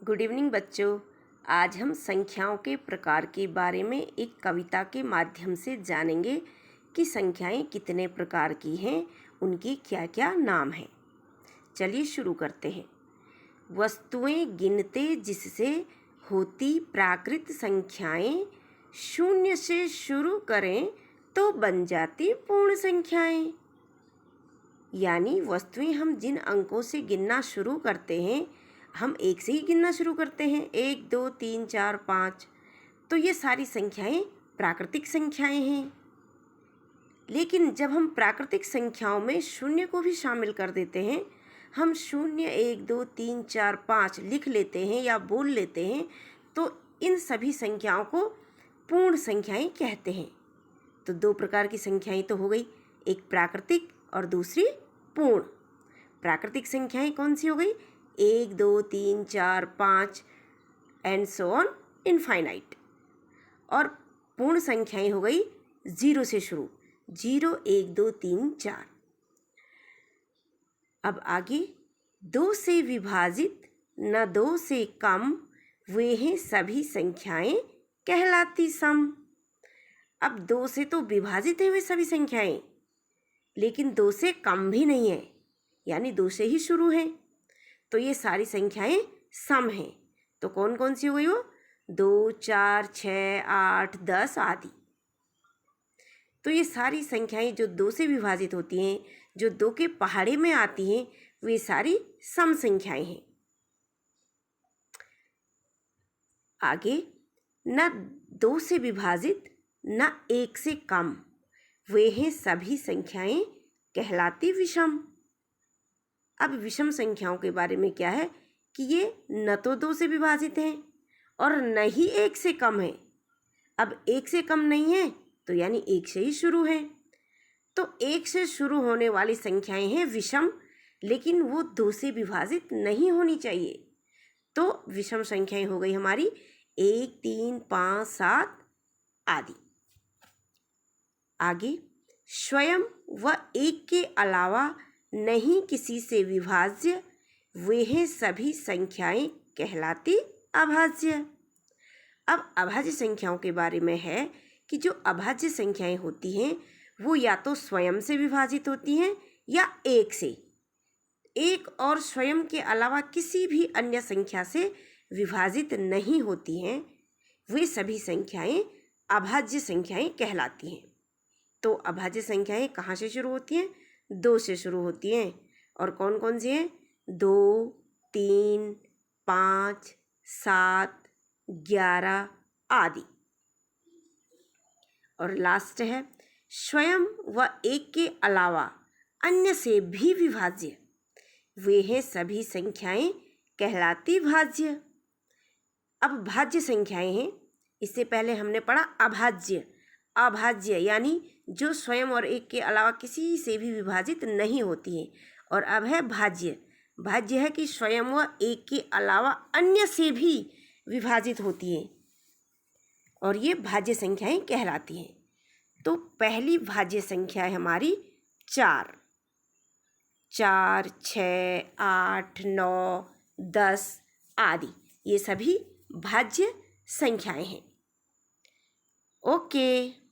Good evening बच्चों। आज हम संख्याओं के प्रकार के बारे में एक कविता के माध्यम से जानेंगे कि संख्याएं कितने प्रकार की हैं, उनके क्या क्या नाम हैं। चलिए शुरू करते हैं। वस्तुएं गिनते जिससे होती प्राकृत संख्याएं, शून्य से शुरू करें तो बन जाती पूर्ण संख्याएं। यानी वस्तुएं हम जिन अंकों से गिनना शुरू करते हैं, हम एक से ही गिनना शुरू करते हैं, 1 2 3 4 5, तो ये सारी संख्याएं प्राकृतिक संख्याएं हैं। लेकिन जब हम प्राकृतिक संख्याओं में शून्य को भी शामिल कर देते हैं, हम 0 1 2 3 4 5 लिख लेते हैं या बोल लेते हैं, तो इन सभी संख्याओं को पूर्ण संख्याएं कहते हैं। तो दो प्रकार की संख्याएं तो हो गई, एक प्राकृतिक और दूसरी पूर्ण। प्राकृतिक संख्याएं कौन सी हो गई? 1 2 3 4 5 एंड सो ऑन इनफाइनाइट। और पूर्ण संख्याएं हो गई 0 से शुरू, 0 1 2 3 4। अब आगे, 2 से विभाजित न 2 से कम, वे हैं सभी संख्याएं कहलाती सम। अब 2 से तो विभाजित है वे सभी संख्याएं, लेकिन 2 से कम भी नहीं है, यानी 2 से ही शुरू है, तो ये सारी संख्याएं सम हैं। तो कौन कौन सी हो गई वो? 2 4 6 8 10 आदि। तो ये सारी संख्याएं जो 2 से विभाजित होती हैं, जो 2 के पहाड़े में आती हैं, वे सारी सम संख्याएं हैं। आगे, न 2 से विभाजित न 1 से कम, वे हैं सभी संख्याएं कहलाती विषम। अब विषम संख्याओं के बारे में क्या है कि ये न तो 2 से विभाजित हैं और न ही 1 से कम है। अब 1 से कम नहीं है तो यानी 1 से ही शुरू है। तो 1 से शुरू होने वाली संख्याएं हैं विषम, लेकिन वो 2 से विभाजित नहीं होनी चाहिए। तो विषम संख्याएं हो गई हमारी 1 3 5 7 आदि। आगे, स्वयं व 1 के अलावा नहीं किसी से विभाज्य, वे हैं सभी संख्याएं कहलाती अभाज्य। अब अभाज्य संख्याओं के बारे में है कि जो अभाज्य संख्याएं होती हैं वो या तो स्वयं से विभाजित होती हैं या 1 से। 1 और स्वयं के अलावा किसी भी अन्य संख्या से विभाजित नहीं होती हैं, वे सभी संख्याएं अभाज्य संख्याएं कहलाती हैं। तो अभाज्य संख्याएं कहाँ से शुरू होती हैं? 2 से शुरू होती हैं। और कौन कौन सी हैं? 2 3 5 7 11 आदि। और लास्ट है, स्वयं व 1 के अलावा अन्य से भी विभाज्य, वे हैं सभी संख्याएं कहलाती भाज्य। अब भाज्य संख्याएं हैं, इससे पहले हमने पढ़ा अभाज्य। अभाज्य यानी जो स्वयं और 1 के अलावा किसी से भी विभाजित नहीं होती हैं। और अब है भाज्य। भाज्य है कि स्वयं व 1 के अलावा अन्य से भी विभाजित होती हैं, और ये भाज्य संख्याएं कहलाती हैं। तो पहली भाज्य संख्या है हमारी 4। 4 6 8 9 10 आदि, ये सभी भाज्य संख्याएं हैं। ओके।